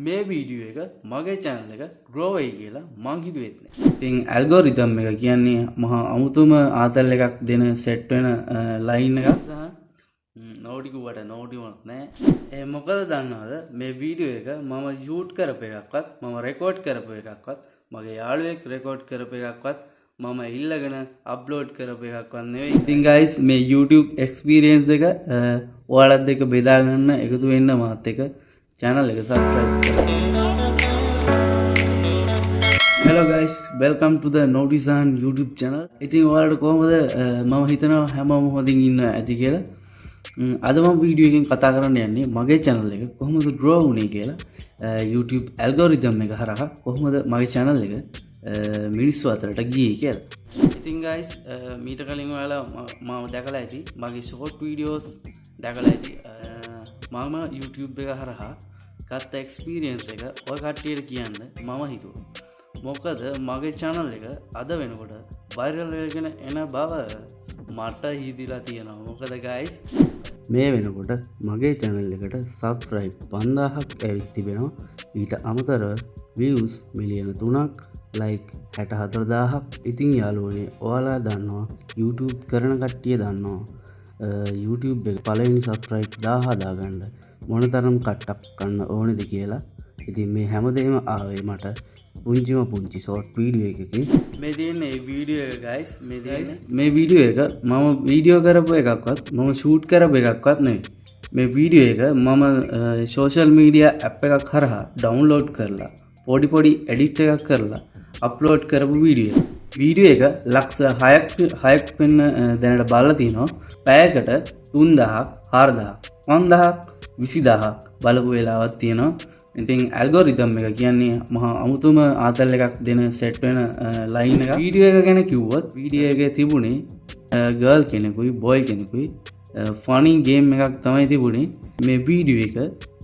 මේ වීඩියෝ එක මගේ channel එක grow වෙයි කියලා මං හිතුවෙත් නෑ. ඉතින් algorithm එක කියන්නේ මහා අමුතුම ආතල් එකක් දෙන set වෙන line එකක් සහ නෝඩි කිව්වට නෝඩි වුණත් නෑ. ඒ මොකද දන්නවද මේ වීඩියෝ එක මම shoot කරපු එකක්වත් මම record කරපු එකක්වත් මගේ යාළුවෙක් record කරපු එකක්වත් මම ඉල්ලගෙන අප්ලෝඩ් කරපු එකක්වත් නෙවෙයි. ඉතින් guys මේ YouTube experience එක ඔයාලත් එක්ක බෙදා ගන්න එකතු වෙන්න මාත් එක්ක channel එක subscribe කරන්න. Hello guys, welcome to the Notisan YouTube channel. ඉතින් ඔයාලට කොහොමද මම හිතනවා හැමෝම හොඳින් ඉන්න ඇති කියලා. අද මම වීඩියෝ එකකින් කතා කරන්න යන්නේ මගේ channel එක කොහොමද grow වුනේ කියලා. YouTube algorithm එක හරහා කොහොමද මගේ channel එක මිනිස්සු අතරට ගියේ කියලා. ඉතින් guys මීට කලින් ඔයාලා මම දැකලා ඇති මගේ short videos දැකලා ඇති. මම YouTube එක හරහා ගත්ත experience එක ඔය කට්ටියට කියන්න මම හිතුවා. මොකද මගේ channel එක අද වෙනකොට viral වෙගෙන එන බව මට හිතිලා තියෙනවා. මොකද guys මේ වෙනකොට මගේ channel එකට subscribe 5000ක් ඇවිත් තිබෙනවා. ඊට අමතරව views මිලියන 3ක් like 64000ක්. ඉතින් යාළුවනේ ඔයාලා දන්නවා YouTube කරන කට්ටිය දන්නවා YouTube එක පළවෙනි subscribe 1000 දාගන්න මොනතරම් කට්ටක් ගන්න ඕනේද කියලා. ඉතින් මේ හැමදේම ආවේ මට පුංචි short video එකකින්. මේ තියෙන්නේ මේ වීඩියෝ එක guys. මේ වීඩියෝ එක මම වීඩියෝ කරපු එකක්වත් මම shoot කරපු එකක්වත් නෙවෙයි. මේ වීඩියෝ එක මම social media app එකක් හරහා download කරලා පොඩි edit එකක් කරලා upload කරපු වීඩියෝ එක. වීඩියෝ එක ලක්ෂ 6ක් වෙන දැනට බලලා තිනවා. පැයකට 3000ක් 4000ක් 5000ක් 20000ක් බලපු වෙලාවක් තියෙනවා. ඉතින් algorithm එක කියන්නේ මහා අමුතුම ආතල් එකක් දෙන set වෙන line එක. වීඩියෝ එක ගැන කිව්වොත් වීඩියෝ එකේ තිබුණේ girl කෙනෙකුයි boy කෙනෙකුයි funny game එකක් තමයි තිබුණේ. මේ වීඩියෝ එක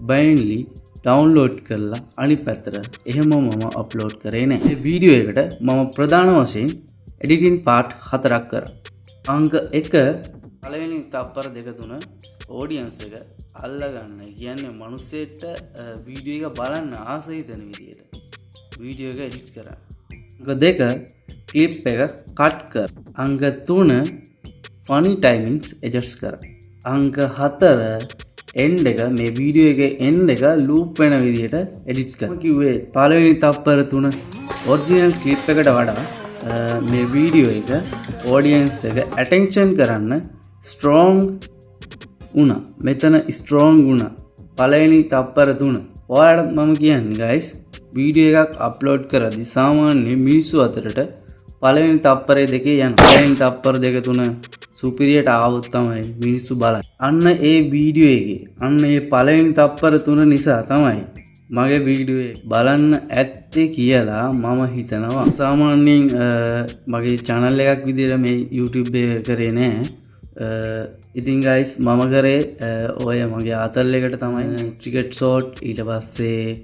blindly download කරලා අනිත් පැත්තට එහෙම මම upload කරේ නෑ. මේ වීඩියෝ එකට මම ප්‍රධාන වශයෙන් editing part 4ක් කරා. අංක 1 පළවෙනි තප්පර 2 3 audience එක අල්ලගන්න. කියන්නේ මිනිස්සෙට වීඩියෝ එක බලන්න ආස හිතෙන විදියට වීඩියෝ එක edit කරා. අංක 2 clip එක cut කර. අංක 3 funny timings adjust කරා. අංක 4 end එක මේ වීඩියෝ එකේ end එක loop වෙන විදියට edit කරා. මම කිව්වේ පළවෙනි තප්පර 3 original clip එකට වඩා මේ වීඩියෝ එක audience එක attention කරන්න strong වුණා. මෙතන strong වුණා. පළවෙනි තප්පර 3. ඔයාලට මම කියන්නේ guys වීඩියෝ එකක් අප්ලෝඩ් කරද්දී සාමාන්‍ය මිනිස්සු අතරට පළවෙනි තප්පරේ දෙකේ යන පළවෙනි තප්පර 2 3 සුපිරියට ආවොත් තමයි මිනිස්සු බලන්නේ. අන්න ඒ වීඩියෝ එකේ අන්න ඒ පළවෙනි තප්පර 3 නිසා තමයි මගේ වීඩියෝ එක බලන්න ඇත්තේ කියලා මම හිතනවා. සාමාන්‍යයෙන් මගේ channel එකක් විදිහට මේ YouTube එක කරේ නෑ. ඉතින් guys මම කරේ ඔය මගේ ආතල් එකට තමයි cricket shot ඊට පස්සේ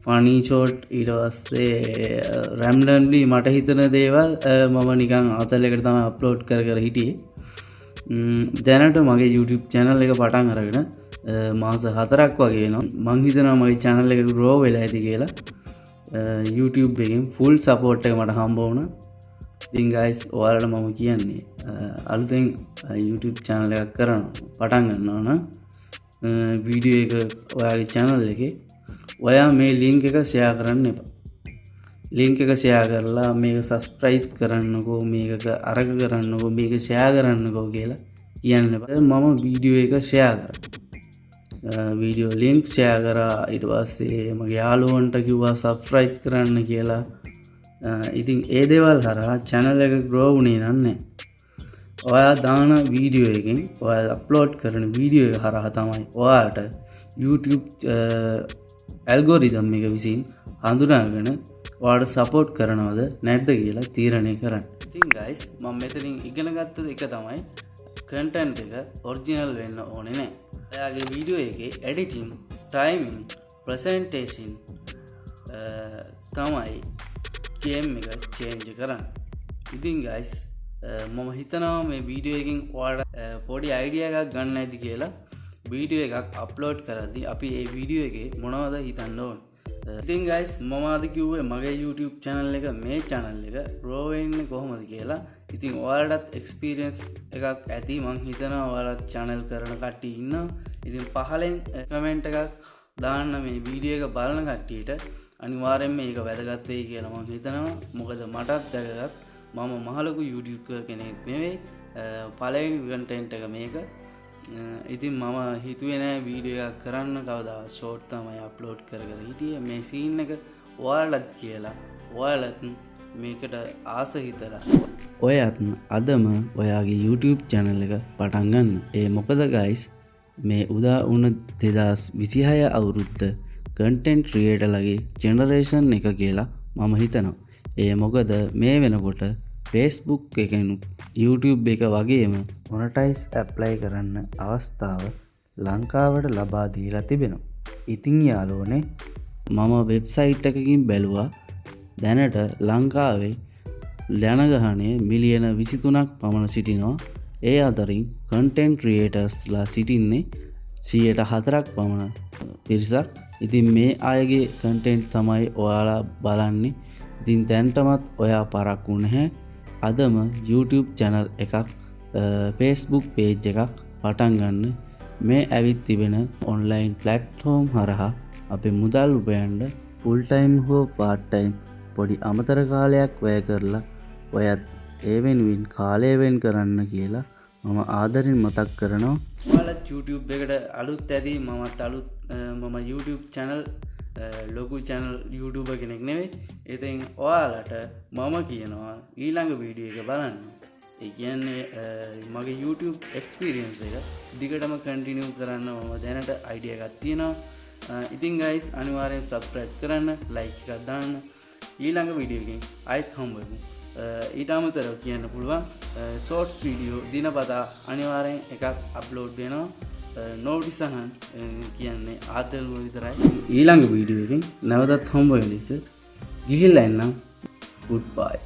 funny shot ඊට පස්සේ randomly මට හිතන දේවල් මම නිකන් ආතල් එකට තමයි අප්ලෝඩ් කර හිටියේ. දැනට මගේ YouTube channel එක පටන් අරගෙන මාස 4ක් වගේ වෙනවා. මං හිතනවා මගේ channel එක grow වෙලා ඇති කියලා. YouTube එකෙන් full support එක මට හම්බ වුණා. ඉතින් guys ඔයාලට මම කියන්නේ අලුතෙන් YouTube channel එකක් කරන්න පටන් ගන්නවා නම් වීඩියෝ එක ඔයාගේ channel එකේ ඔයා මේ link එක share කරන්න එපා. link එක share කරලා මේක subscribe කරන්නකෝ මේක අරග කරන්නකෝ මේක share කරන්නකෝ කියලා කියන්න එපා. මම වීඩියෝ එක share කරා. වීඩියෝ link share කරා. ඊට පස්සේ මගේ යාළුවන්ට කිව්වා subscribe කරන්න කියලා. ඉතින් ඒ දේවල් හරහා channel එක grow වුණේ නැහැ. ඔයා දාන වීඩියෝ එකෙන් ඔයා අප්ලෝඩ් කරන වීඩියෝ එක හරහා තමයි ඔයාලට YouTube algorithm එක විසින් හඳුනාගෙන ඔයාලට support කරනවද නැද්ද කියලා තීරණය කරන්න. ඉතින් guys මම මෙතනින් ඉගෙන ගත්ත එක තමයි content එක original වෙන්න ඕනේ නැහැ. ඔයාගේ වීඩියෝ එකේ editing, timing, presentation තමයි game එක change කරන්න. ඉතින් guys මම හිතනවා මේ වීඩියෝ එකකින් ඔයාලට පොඩි idea එකක් ගන්න ඇති කියලා. වීඩියෝ එකක් අප්ලෝඩ් කරද්දී අපි ඒ වීඩියෝ එකේ මොනවද හිතන්න ඕන ඉතින් guys මම අද කිව්වේ මගේ YouTube channel එක මේ channel එක grow වෙන්නේ කොහොමද කියලා. ඉතින් ඔයාලටත් experience එකක් ඇති මං හිතනවා ඔයාලත් channel කරන කට්ටිය ඉන්නවා. ඉතින් පහලෙන් comment එකක් දාන්න මේ වීඩියෝ එක බලන කට්ටියට අනිවාර්යෙන්ම මේක වැදගත් වෙයි කියලා මං හිතනවා. මොකද මටත් දැකගත් මම මහලොකු YouTuber කෙනෙක් නෙවෙයි. පළවෙනි content එක මේක. ඉතින් මම හිතුවේ නෑ වීඩියෝ එකක් කරන්න කවදා ෂෝට් තමයි අප්ලෝඩ් කරගෙන හිටියේ මේ සීන් එක ඔයාලත් කියලා ඔයාලත් මේකට ආස හිතලා ඔයත් අදම ඔයාගේ YouTube channel එක පටන් ගන්න. ඒ මොකද guys මේ උදා වුණ 2026 අවුරුද්ද content creator ලගේ generation එක කියලා මම හිතනවා. ඒ මොකද මේ වෙනකොට Facebook එකෙන් YouTube එක වගේම මොනටයිස් ඇප්ලයි කරන්න අවස්ථාව ලංකාවට ලබා දීලා තිබෙනවා. ඉතින් යාළුවනේ මම වෙබ්සයිට් එකකින් බැලුවා දැනට ලංකාවේ ජනගහනය මිලියන 23ක් පමණ සිටිනවා. ඒ අතරින් content creators ලා සිටින්නේ 104ක් පමණ පිරිසක්. ඉතින් මේ අයගේ content තමයි ඔයාලා බලන්නේ. ඉතින් දැන්ටමත් ඔයා පරක්කු නැහැ. අදම YouTube channel එකක් Facebook page එකක් පටන් ගන්න. මේ ඇවිත් තිබෙන online platform හරහා අපි මුදල් උපයන්න full time හෝ part time පොඩි අමතර කාලයක් වැය කරලා ඔයත් ඒ වෙනුවෙන් කාලය වෙන් කරන්න කියලා මම ආදරෙන් මතක් කරනවා. ඔයාලත් YouTube එකට අලුත් ඇති මමත් අලුත් මම YouTube channel ලොකු channel YouTuber කෙනෙක් නෙවෙයි. ඉතින් ඔයාලට මම කියනවා ඊළඟ වීඩියෝ එක බලන්න. ඒ කියන්නේ මගේ YouTube experience එක දිගටම continue කරන්න මම දැනට idea එකක් තියෙනවා. ඉතින් guys අනිවාර්යෙන් subscribe කරන්න, like එකක් දාන්න. ඊළඟ වීඩියෝ එකකින් ආයෙත් හම්බ වෙමු. ඊට අමතරව කියන්න පුළුවන් shorts video දිනපතා අනිවාර්යෙන් එකක් upload වෙනවා. නෝටිසහන් කියන්නේ ආතල්ව විතරයි. ඊළඟ වීඩියෝ එකකින් නැවතත් හම්බ වෙන්න ඉතින් ගිහිල්ලා එන්නම්. goodbye.